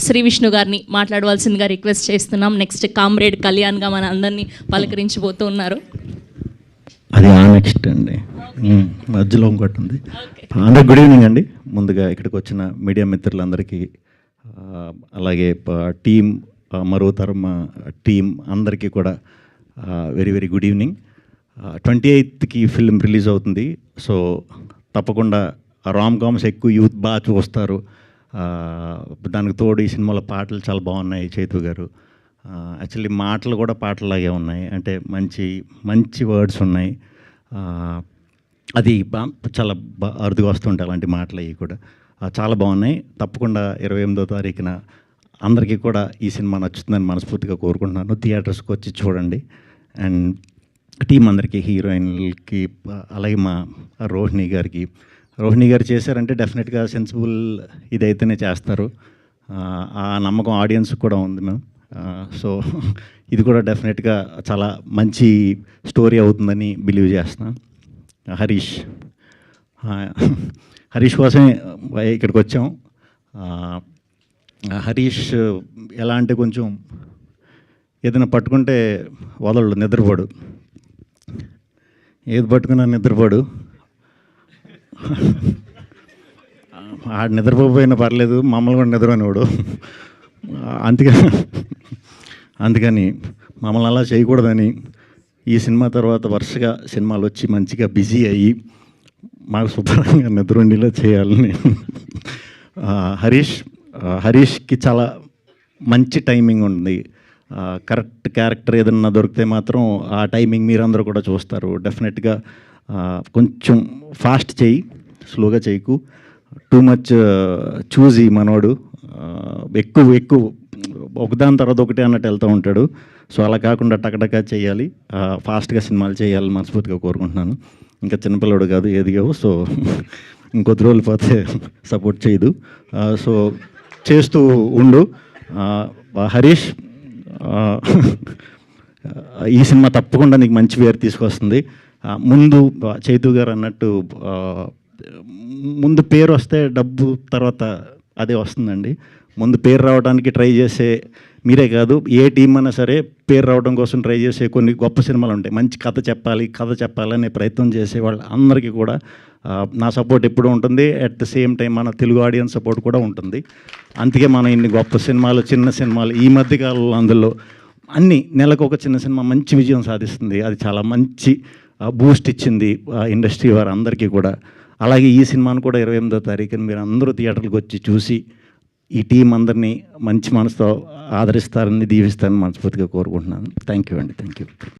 శ్రీ విష్ణు గారిని మాట్లాడవలసిందిగా రిక్వెస్ట్ చేస్తున్నాం. నెక్స్ట్ కామ్రేడ్ కళ్యాణ్గా మన అందరినీ పలకరించబోతూ ఉన్నారు. అది నెక్స్ట్ అండి, మధ్యలో ఇంకోటి ఉంది. అందరికి గుడ్ ఈవినింగ్ అండి. ముందుగా ఇక్కడికి వచ్చిన మీడియా మిత్రులందరికీ, అలాగే టీం, మరో తరం టీం అందరికీ కూడా వెరీ వెరీ గుడ్ ఈవినింగ్. 28కి ఫిల్మ్ రిలీజ్ అవుతుంది. సో తప్పకుండా రామ్ కామ్స్ ఎక్కువ యూత్ బాగా చూస్తారు. దానికి తోడు ఈ సినిమాలో పాటలు చాలా బాగున్నాయి. చైతు గారు యాక్చువల్లీ మాటలు కూడా పాటలాగే ఉన్నాయి, అంటే మంచి మంచి వర్డ్స్ ఉన్నాయి. అది చాలా అరుదుగా వస్తుంటాయి అలాంటి మాటలు. అవి కూడా చాలా బాగున్నాయి. తప్పకుండా 28వ తారీఖున అందరికీ కూడా ఈ సినిమా నచ్చుతుందని మనస్ఫూర్తిగా కోరుకుంటున్నాను. థియేటర్స్కి వచ్చి చూడండి. అండ్ టీం అందరికీ, హీరోయిన్లకి, అలాగే మా రోహిణి గారు చేశారంటే డెఫినెట్గా సెన్సిబుల్ ఇదైతేనే చేస్తారు. ఆ నమ్మకం ఆడియన్స్ కూడా ఉంది మ్యామ్. సో ఇది కూడా డెఫినెట్గా చాలా మంచి స్టోరీ అవుతుందని బిలీవ్ చేస్తున్నాను. హరీష్ కోసమే ఇక్కడికి వచ్చాం. హరీష్ ఎలా అంటే కొంచెం ఏదైనా పట్టుకుంటే వదలడు, నిద్రపోడు. ఏది పట్టుకున్నా నిద్రపోడు. ఆడు నిద్రపోయినా పర్లేదు, మమ్మల్ని కూడా నిద్రపోనివాడు. అందుకని మమ్మల్ని అలా చేయకూడదని ఈ సినిమా తర్వాత వరుసగా సినిమాలు వచ్చి మంచిగా బిజీ అయ్యి మాకు శుభ్రంగా నిద్ర ఉండేలా చేయాలని. హరీష్కి చాలా మంచి టైమింగ్ ఉంది. కరెక్ట్ క్యారెక్టర్ ఏదన్నా దొరికితే మాత్రం ఆ టైమింగ్ మీరందరూ కూడా చూస్తారు. డెఫినెట్గా కొంచెం ఫాస్ట్ చేయి, స్లోగా చేయకు. టూ మచ్ చూజీ మనోడు. ఎక్కువ ఒకదాని తర్వాత ఒకటి అన్నట్టు వెళ్తూ ఉంటాడు. సో అలా కాకుండా టకటకా చేయాలి, ఫాస్ట్గా సినిమాలు చేయాలని మనస్ఫూర్తిగా కోరుకుంటున్నాను. ఇంకా చిన్నపిల్లడు కాదు, ఎదిగావు. సో ఇంకొద్ది రోజులు పోతే సపోర్ట్ చేయదు. సో చేస్తూ ఉండు. హరీష్, ఈ సినిమా తప్పకుండా నీకు మంచి పేరు తీసుకొస్తుంది. ముందు చైతు గారు అన్నట్టు ముందు పేరు వస్తే డబ్బు తర్వాత అదే వస్తుందండి. ముందు పేరు రావడానికి ట్రై చేసే మీరే కాదు, ఏ టీం అయినా సరే పేరు రావడం కోసం ట్రై చేసే కొన్ని గొప్ప సినిమాలు ఉంటాయి. మంచి కథ చెప్పాలనే ప్రయత్నం చేసే వాళ్ళ అందరికీ కూడా నా సపోర్ట్ ఎప్పుడూ ఉంటుంది. అట్ ద సేమ్ టైం మన తెలుగు ఆడియన్స్ సపోర్ట్ కూడా ఉంటుంది. అందుకే మనం ఇన్ని గొప్ప సినిమాలు, చిన్న సినిమాలు ఈ మధ్యకాలంలో అందులో అన్ని నెలకు ఒక చిన్న సినిమా మంచి విజయం సాధిస్తుంది. అది చాలా మంచి బూస్ట్ ఇచ్చింది ఇండస్ట్రీ వారు అందరికీ కూడా. అలాగే ఈ సినిమాను కూడా 28వ తారీఖున మీరు అందరూ థియేటర్కి వచ్చి చూసి ఈ టీం అందరినీ మంచి మనసుతో ఆదరిస్తారని, దీవిస్తారని మనస్ఫూర్తిగా కోరుకుంటున్నాను. థ్యాంక్ యూ అండి. Thank you.